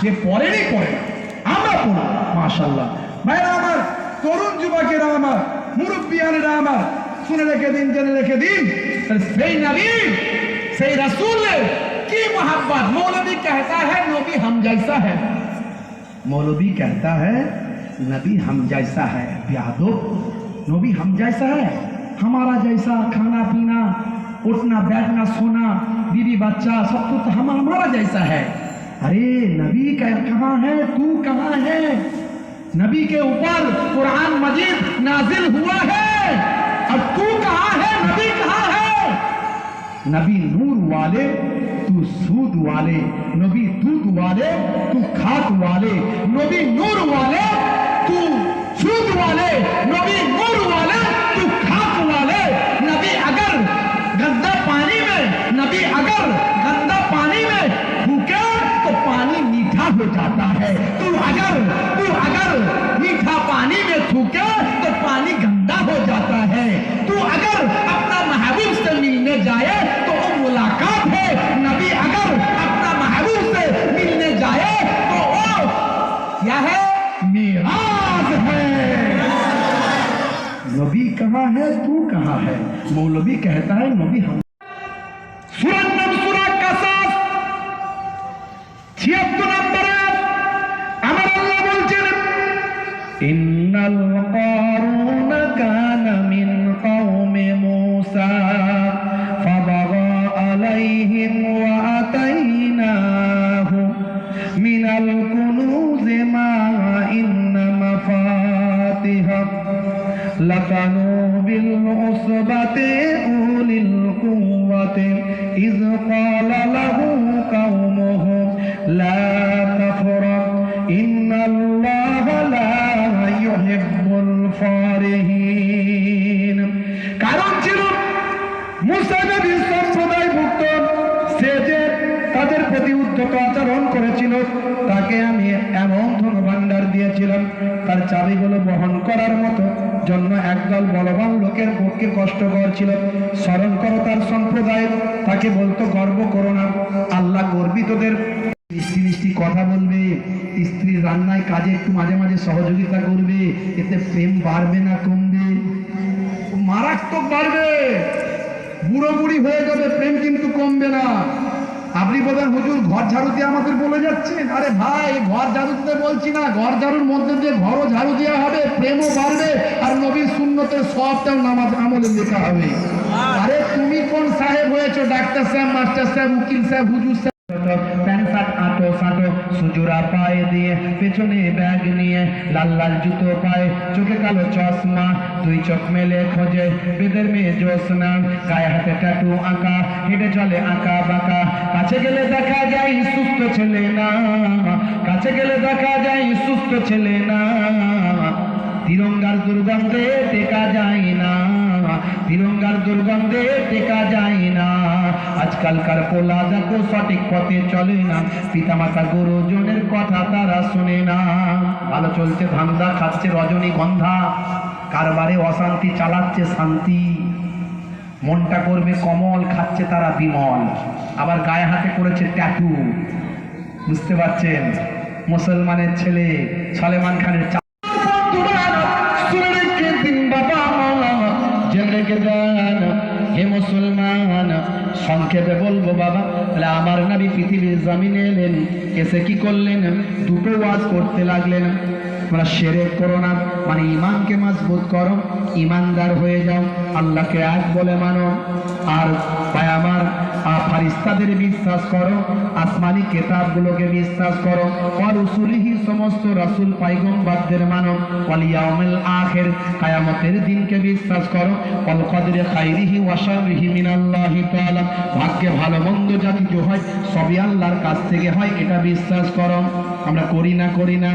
যে পড়েনি পড়ে না, আমরা পড়ব মাশাআল্লাহ। ভাইরা আমার, তরুণ যুবকেরা আমার, মুরব্বিয়ানেরা আমার, শুনে রেখে দিন, জেনে রেখে দিন, সেই নবী সেই रसूल की मोहब्बत। मौलवी कहता है नबी हम जैसा है, मौलवी कहता है नबी हम जैसा है। यादो नबी हम जैसा है, हमारा जैसा खाना पीना, उठना बैठना सोना, बीवी बच्चा सब कुछ तो हमारा जैसा है। अरे नबी कहाँ है, तू कहाँ है? नबी के ऊपर कुरान मजीद नाजिल हुआ है, अब तू कहाँ है, नबी कहाँ है? नबी नूर वाले, तू सूद वाले, नबी दूध वाले, तू खाक वाले, नबी नूर वाले, तू सूद वाले, नबी नूर वाले, तू खाक वाले। नबी अगर गंदा पानी में, नबी अगर गंदा पानी में फूके तो पानी मीठा हो जाता है। तू अगर मीठा पानी में थूके तो पानी गंदा हो जाता है। तू अगर अपना महबूब से मिलने जाए तो वो मुलाकात है। नबी अगर अपना महबूब से मिलने जाए तो वो क्या है, मेराज है। नबी कहाँ है, तू कहाँ है? मौलवी कहता है नबी हम। सूरह कसास 76 নম্বরে আমার আল্লাহ বলছেন, ইন্নাল কারুন কানা মিন কওমি মূসা ফাবাগা আলাইহিম ওয়া আতাইনাহু মিনাল কুনুজ মা ইন্না মাফাতিহা লাকানু বিল উসবাতি উলিল কুওয়াতি ইয ক্বালা লাহু কওমুহু লা তাফরাহ ইন্নাল্লাহা লা ইউহিব্বুল ফারিহিন। কারণ ছিল মুসা নবীর সম্প্রদায়ভুক্ত, সে যে তাদের প্রতি উদ্ধত আচরণ করেছিল, তাকে আমি এমন ধনভাণ্ডার দিয়েছিলাম, তার চাবিগুলো বহন করার মতো জন্য একদল বলবান লোকের পক্ষে কষ্টকর ছিল। স্মরণ করো তার সম্প্রদায়, তাকে বলতো গর্ব করো না। আল্লাহ গর্বিতদের মিষ্টি মিষ্টি কথা বলবে, স্ত্রীর রান্নায় কাজে একটু মাঝে মাঝে সহযোগিতা করবে, এতে প্রেম বাড়বে না কমবে? মারাত্মক বাড়বে। বুড়ো বুড়ি হয়ে যাবে, প্রেম কিন্তু কমবে না। আপনি বলেন হুজুর ঘর ঝাড়ু দিয়ে আমাদের বলে যাচ্ছেন। আরে ভাই, ঘর ঝাড়ু দিতে বলছি না, ঘর ঝাড়ুর মধ্যে দিয়ে ঘরও ঝাড়ু দেওয়া হবে, প্রেমও বাড়বে, আর নবীর সুন্নতের সবটাও নামাজ আমলে লেখা হবে। আরে তুমি কোন সাহেব হয়েছো? ডাক্তার সাহেব, মাস্টার সাহেব, উকিল সাহেব, হুজুর সাহেব, প্যান্ট শার্ট আটো সাটো, সুজুরা পায়ে দিয়ে, পেছনে ব্যাগ নিয়ে, লাল লাল জুতো পায়ে, চোখে কালো চশমা, দুই চোখ মেলে খোঁজে বেদের মেয়ে জোসনা, গায়ে হাতে ট্যাটু আঁকা, হেঁটে চলে আঁকা বাঁকা। কাছে গেলে দেখা যায় সুস্থ ছেলে না, কাছে গেলে দেখা যায় সুস্থ ছেলে না। তিরঙ্গার দুর্গন্ধে টেকা যায় না, তিরঙ্গার দুর্গন্ধে টেকা যায় না। আজকালকার পোলা দেখো সঠিক পথে চলে না, পিতামাতা গুরুজনের কথা তারা শোনে না। ভালো চলছে ধান্দা, খাচ্ছে রজনীগন্ধা, কারবারে অশান্তি, চালাচ্ছে শান্তি। মনটা করবে কমল, খাচ্ছে তারা বিমল, আবার গায়ে হাতে করেছে ট্যাটু। বুঝতে পারছেন? মুসলমানের ছেলে সলেমান খানের হে মুসলমান, সংক্ষেপে বলবো বাবা, তাহলে আমার নবী পৃথিবীর জমিনে এলেন, এসে কি করলেন? দুটো ওয়াজ করতে লাগলেন। তোমরা শিরক করো না, মানে ঈমানকে মজবুত করো, ঈমানদার হয়ে যাও, আল্লাহকে এক বলে মানো, আর ভাই আমার ফারিস্তাদের বিশ্বাস করো, আসমানি কিতাবগুলোকে বিশ্বাস করো, আর রাসূলিহি সমস্ত রাসূল পয়গম্বরদের মানো, ওয়াল ইয়াউমিল আখির কিয়ামতের দিনকে বিশ্বাস করো, ওয়াল কদরি খাইরিহি ওয়া শাররিহি মিনাল্লাহি তাআলা, ভাগ্যে ভালো মন্দ যা কিছু হয় সবই আল্লাহর কাছ থেকে হয়, এটা বিশ্বাস করো। আমরা করি না?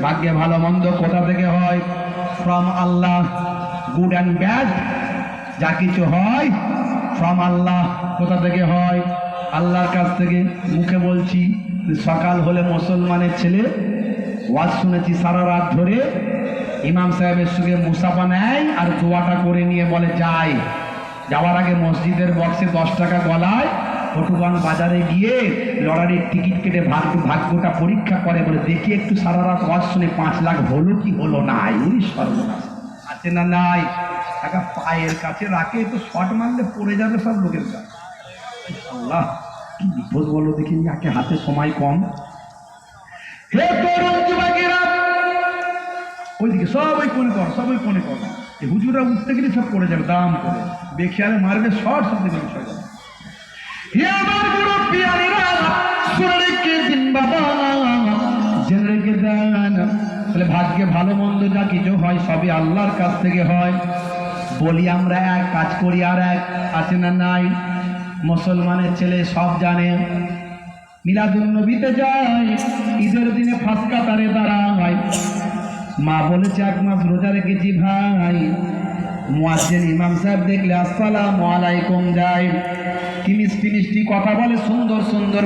ভাগ্যে ভালো মন্দ কোথা থেকে হয়? From Allah. Good and bad যা কিছু হয় ফ্রম আল্লাহ। কোথা থেকে হয়? আল্লাহর কাছ থেকে। মুখে বলছি, সকাল হলে মুসলমানের ছেলে ওয়াজ শুনেছি সারা রাত ধরে, ইমাম সাহেবের সঙ্গে মুসাফা নেয় আর দোয়াটা করে নিয়ে বলে যাই। যাওয়ার আগে মসজিদের বক্সে 10 টাকা গলায় ফটুগঞ্জ বাজারে গিয়ে লটারির টিকিট কেটে ভাগ্যটা পরীক্ষা করে, বলে দেখি একটু সারা রাত ওয়াজ শুনে 5 লাখ হলো কি হলো না। এই সর্বনাশ আছে না নাই? টাকা পায়ের কাছে রাখে, তো শট মারলে পড়ে যাবে সব লোকের কাছে। আল্লাহ কি বিপদ বলো দেখি, একে হাতে সময় কম। হে তরুণ যুবকেরা, ওইদিকে সবাই কোনে কর, সবাই কোনে কর। এই হুজুরা উঠতে গেলে সব পড়ে যাবে, দাম করে বেখেয়ালে মারবে, শর্ট সব দিকে বিষয় যাবে। হে আমার মুরব্বিয়ানেরা, শুনে রেখে দিন বাবা, জেনে রেখে দেন, তাহলে ভাগ্যে ভালো মন্দ যা কিছু হয় সবই আল্লাহর কাছ থেকে হয়। বলি আমরা এক, কাজ করি আর এক, আছে না নাই? মুসলমানের ছেলে সব জানে, মিলাদুন নবীতে যায়, ঈদের দিনে ফাঁস কাতারে দাঁড়ায়। মা বলেছে 1 মাস রোজা রেখেছি ভাই। মুয়াজ্জিন ইমাম সাহেব দেখলে আসসালামু আলাইকুম যায়, কি মিষ্টি মিষ্টি কথা বলে, সুন্দর সুন্দর